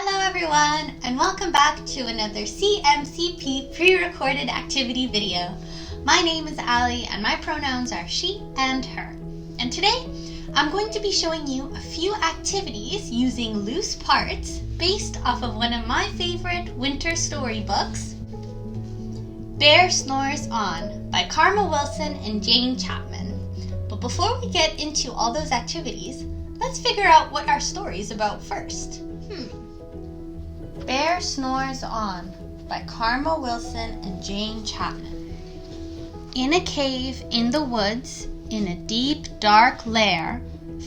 Hello everyone, and welcome back to another CMCP pre-recorded activity video. My name is Allie and my pronouns are she and her. And today, I'm going to be showing you a few activities using loose parts based off of one of my favorite winter storybooks, Bear Snores On by Karma Wilson and Jane Chapman. But before we get into all those activities, let's figure out what our story is about first. Bear Snores On by Karma Wilson and Jane Chapman. In a cave in the woods, in a deep, dark lair,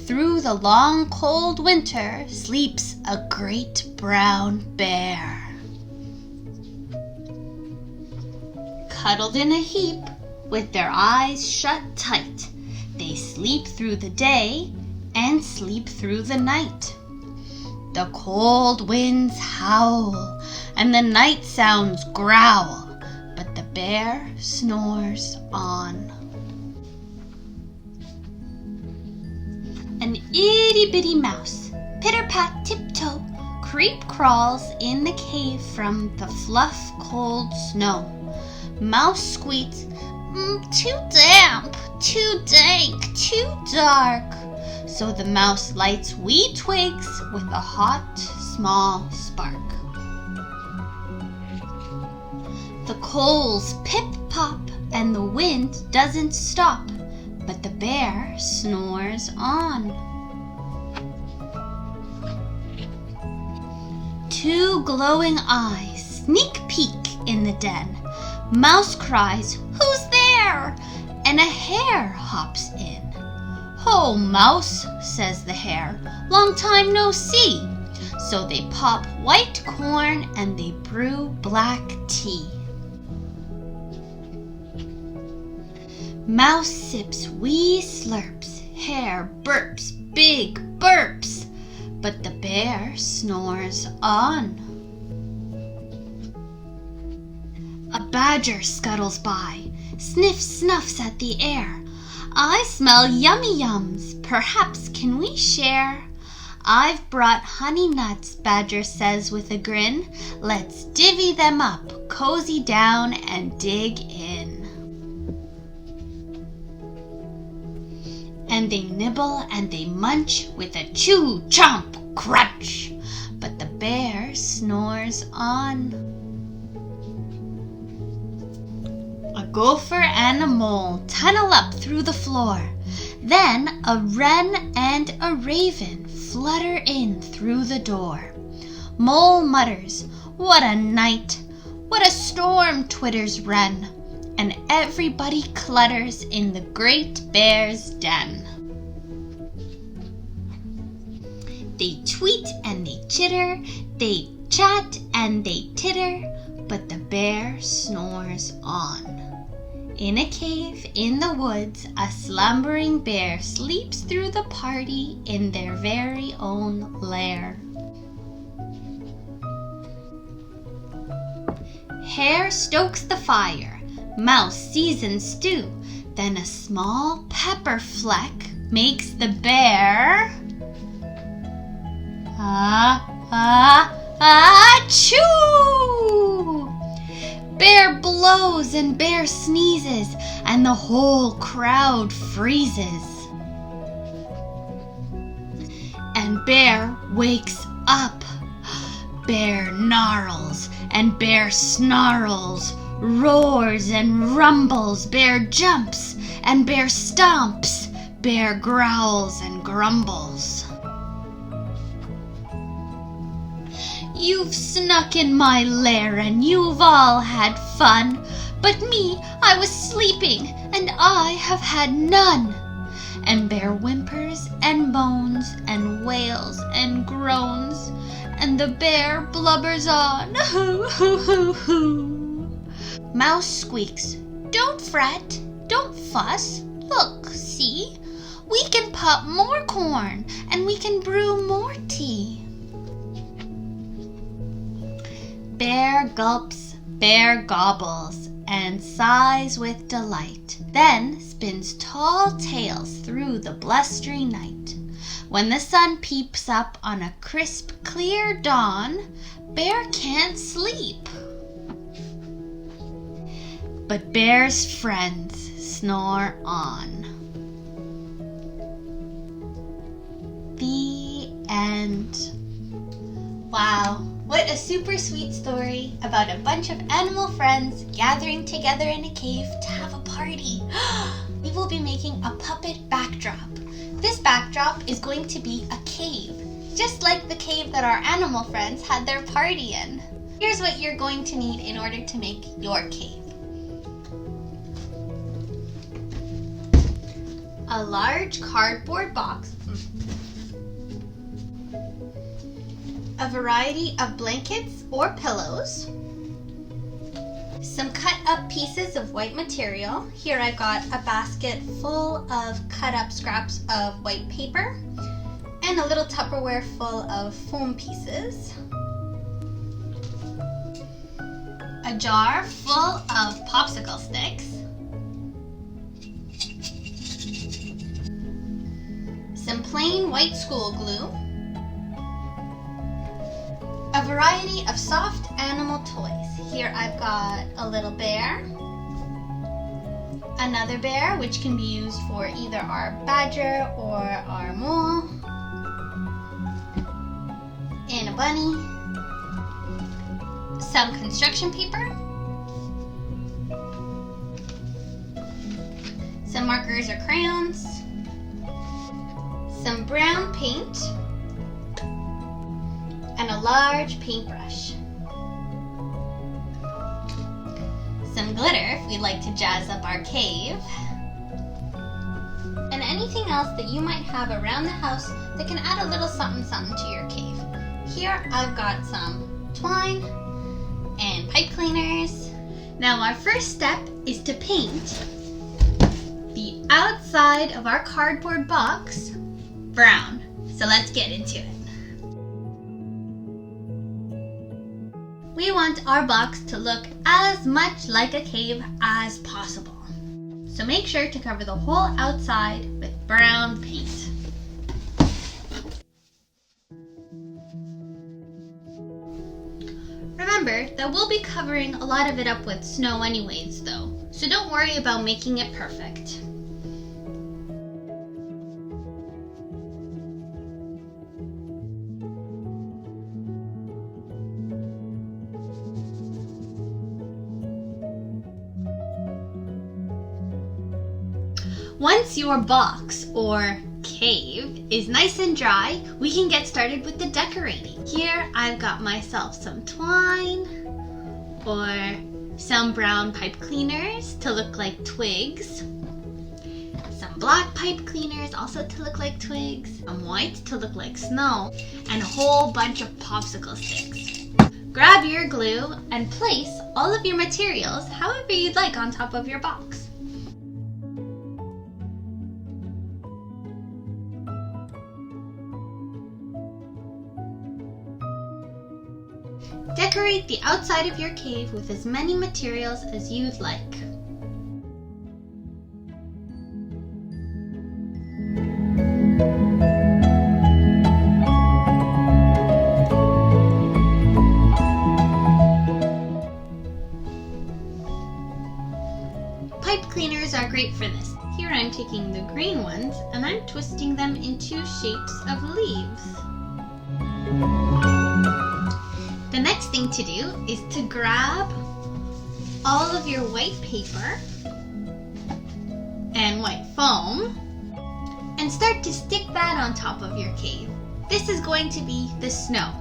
through the long, cold winter, sleeps a great brown bear. Cuddled in a heap, with their eyes shut tight, they sleep through the day and sleep through the night. The cold winds howl, and the night sounds growl, but the bear snores on. An itty-bitty mouse, pitter-pat tiptoe, creep-crawls in the cave from the fluff cold snow. Mouse squeaks, too damp, too dank, too dark. So the mouse lights wee twigs with a hot, small spark. The coals pip-pop and the wind doesn't stop, but the bear snores on. Two glowing eyes sneak peek in the den. Mouse cries, "Who's there?" and a hare hops in. "Oh, Mouse," says the hare, "long time no see." So they pop white corn and they brew black tea. Mouse sips wee slurps, hare burps big burps, but the bear snores on. A badger scuttles by, sniffs at the air. "I smell yummy yums, perhaps can we share?" "I've brought honey nuts," Badger says with a grin. "Let's divvy them up, cozy down and dig in." And they nibble and they munch with a chew, chomp, crunch, but the bear snores on. A gopher and a mole tunnel up through the floor. Then a wren and a raven flutter in through the door. Mole mutters, "What a night! What a storm!" twitters wren. And everybody clutters in the great bear's den. They tweet and they chitter, they chat and they titter, but the bear snores on. In a cave in the woods, a slumbering bear sleeps through the party in their very own lair. Hare stokes the fire, mouse seasons stew, then a small pepper fleck makes the bear achoo! Bear blows and bear sneezes, and the whole crowd freezes. And bear wakes up. Bear gnarls and bear snarls, roars and rumbles. Bear jumps and bear stomps. Bear growls and grumbles. "You've snuck in my lair and you've all had fun, but me, I was sleeping and I have had none." And bear whimpers and moans and wails and groans, and the bear blubbers on, hoo hoo hoo hoo. Mouse squeaks, "Don't fret, don't fuss, look, see, we can pop more corn and we can brew more tea." Bear gulps, bear gobbles, and sighs with delight, then spins tall tales through the blustery night. When the sun peeps up on a crisp, clear dawn, Bear can't sleep. But Bear's friends snore on. The end. Wow, what a super sweet story about a bunch of animal friends gathering together in a cave to have a party. We will be making a puppet backdrop. This backdrop is going to be a cave, just like the cave that our animal friends had their party in. Here's what you're going to need in order to make your cave. A large cardboard box, a variety of blankets or pillows, some cut up pieces of white material. Here I've got a basket full of cut up scraps of white paper and a little Tupperware full of foam pieces, a jar full of popsicle sticks, some plain white school glue, a variety of soft animal toys. Here I've got a little bear, another bear which can be used for either our badger or our mole, and a bunny, some construction paper, some markers or crayons, some brown paint, and a large paintbrush. Some glitter if we'd like to jazz up our cave, and anything else that you might have around the house that can add a little something to your cave. Here I've got some twine and pipe cleaners. Now our first step is to paint the outside of our cardboard box brown. So let's get into it. We want our box to look as much like a cave as possible. So make sure to cover the whole outside with brown paint. Remember that we'll be covering a lot of it up with snow anyways though, so don't worry about making it perfect. Once your box or cave is nice and dry, we can get started with the decorating. Here I've got myself some twine or some brown pipe cleaners to look like twigs, some black pipe cleaners also to look like twigs, some white to look like snow, and a whole bunch of popsicle sticks. Grab your glue and place all of your materials however you'd like on top of your box. Decorate the outside of your cave with as many materials as you'd like. Pipe cleaners are great for this. Here I'm taking the green ones and I'm twisting them into shapes of leaves. The next thing to do is to grab all of your white paper and white foam and start to stick that on top of your cave. This is going to be the snow.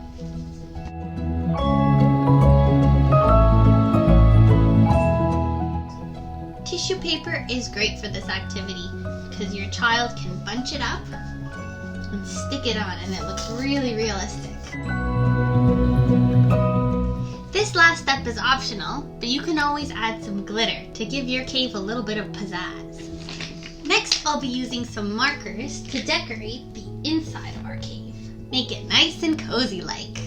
Tissue paper is great for this activity because your child can bunch it up and stick it on and it looks really realistic. This last step is optional, but you can always add some glitter to give your cave a little bit of pizzazz. Next, I'll be using some markers to decorate the inside of our cave. Make it nice and cozy-like.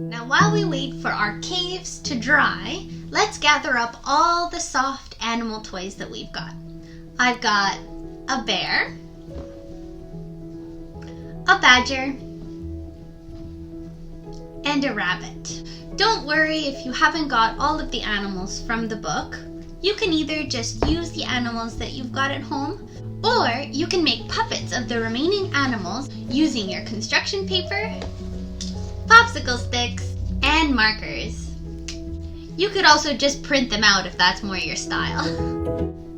Now while we wait for our caves to dry, let's gather up all the soft animal toys that we've got. I've got a bear, a badger, and a rabbit. Don't worry if you haven't got all of the animals from the book. You can either just use the animals that you've got at home, or you can make puppets of the remaining animals using your construction paper, popsicle sticks, and markers. You could also just print them out if that's more your style.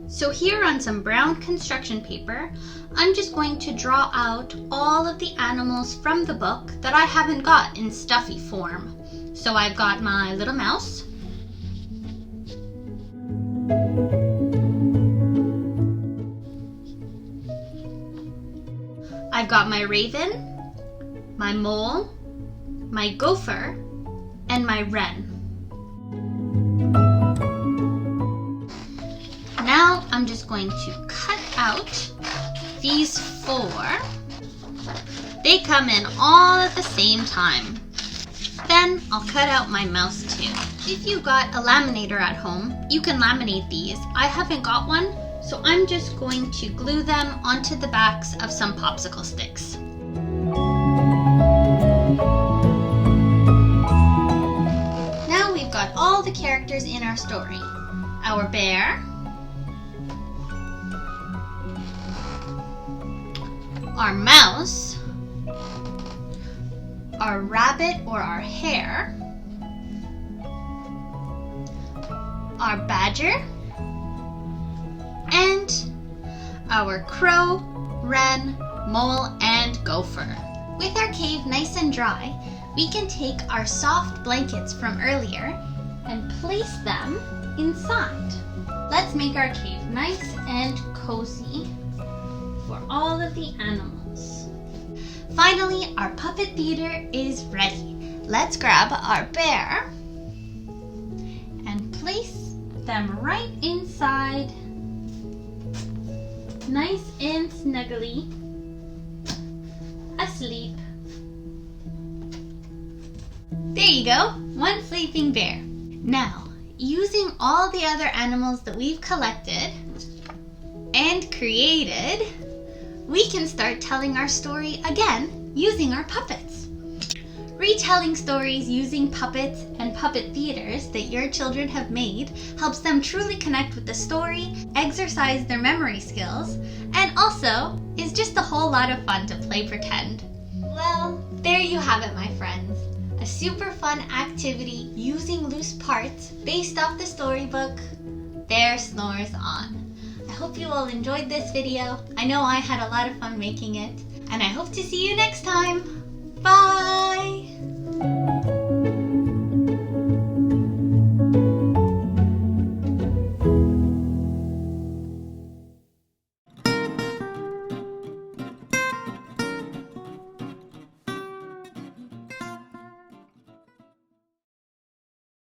So here on some brown construction paper, I'm just going to draw out all of the animals from the book that I haven't got in stuffy form. So I've got my little mouse, I've got my raven, my mole, my gopher, and my wren. Now I'm just going to cut out these 4. They come in all at the same time. Then I'll cut out my mouse too. If you've got a laminator at home, you can laminate these. I haven't got one, so I'm just going to glue them onto the backs of some popsicle sticks. Now we've got all the characters in our story. Our bear, our mouse, our rabbit or our hare, our badger, and our crow, wren, mole, and gopher. With our cave nice and dry, we can take our soft blankets from earlier and place them inside. Let's make our cave nice and cozy for all of the animals. Finally, our puppet theater is ready. Let's grab our bear and place them right inside, nice and snuggly, asleep. There you go, one sleeping bear. Now, using all the other animals that we've collected and created, we can start telling our story again using our puppets. Retelling stories using puppets and puppet theaters that your children have made helps them truly connect with the story, exercise their memory skills, and also is just a whole lot of fun to play pretend. Well, there you have it, my friends. A super fun activity using loose parts based off the storybook, Bear Snores On. I hope you all enjoyed this video. I know I had a lot of fun making it, and I hope to see you next time. Bye!